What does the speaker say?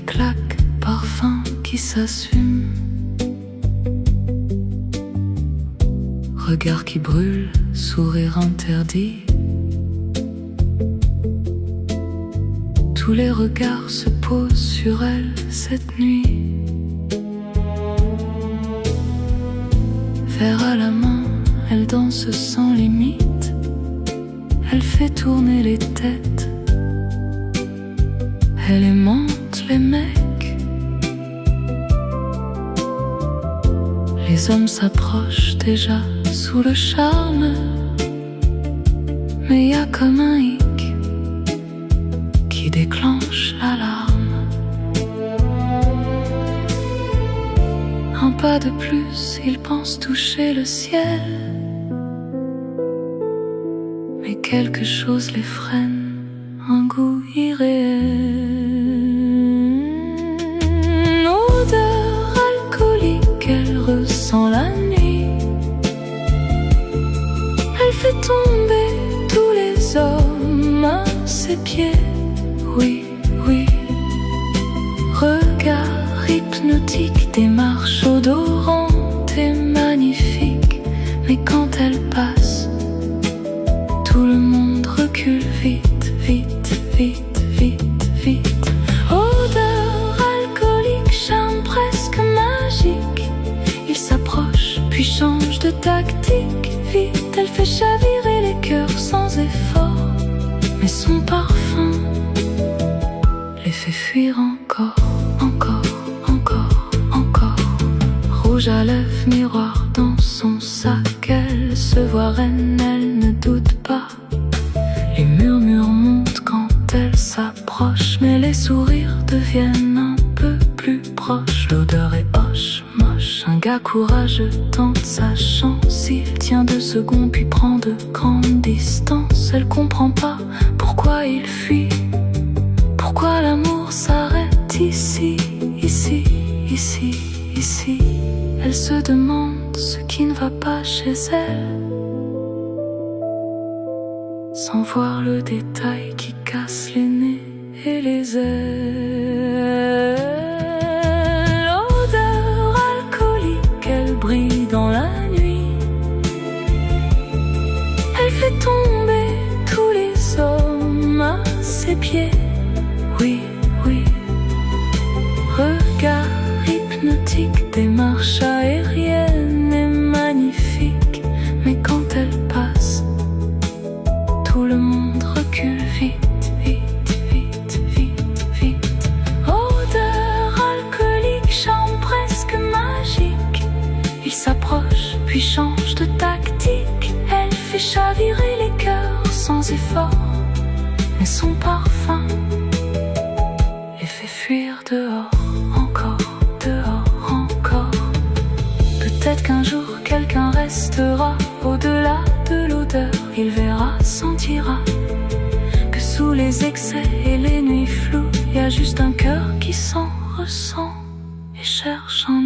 claque, parfum qui s'assume. Regard qui brûle, sourire interdit. Tous les regards se posent sur elle cette nuit. Verre à la main, elle danse sans limite. Elle fait tourner les têtes. Elle aimante les mecs. Les hommes s'approchent déjà sous le charme. Mais y a comme un hic qui déclenche l'alarme. Un pas de plus, ils pensent toucher le ciel. Mais quelque chose les freine, un goût irréel. Odeur alcoolique, elle ressent la nuit. Elle fait tomber tous les hommes à ses pieds. Oui, oui. Regard hypnotique, démarche odorante et magnifique. Mais quand elle passe, tout le monde recule vite, vite, vite, vite, vite. Odeur alcoolique, charme presque magique. Il s'approche, puis change de tactique. Vite, elle fait chavirer les cœurs sans effort. Mais son parfum les fait fuir encore, encore, encore, encore. Rouge à lèvres, miroir dans son sac. Elle se voit reine, elle ne doute pas. Les murmures montent quand elle s'approche. Mais les sourires deviennent un peu plus proches. L'odeur est hoche, moche. Un gars courageux tente sa chance. Il tient 2 secondes puis prend de grandes distances. Elle comprend pas pourquoi il fuit. Pourquoi l'amour s'arrête ici, ici, ici, ici. Elle se demande ce qui ne va pas chez elle, sans voir le détail qui casse les nez et les ailes. Odeur alcoolique, elle brille dans la nuit. Elle fait tomber tous les hommes à ses pieds. Oui, oui. Regard hypnotique, démarche aérienne et magnifique. Mais quand elle passe, tout le monde recule vite, vite, vite, vite, vite. Odeur alcoolique, charme presque magique. Il s'approche, puis change de tactique. Elle fait chavirer les cœurs sans effort. Mais son parfum les fait fuir dehors, encore, dehors, encore. Peut-être qu'un jour quelqu'un restera au-delà de l'odeur. Il verra, sentira que sous les excès et les nuits floues, y a juste un cœur qui s'en ressent et cherche un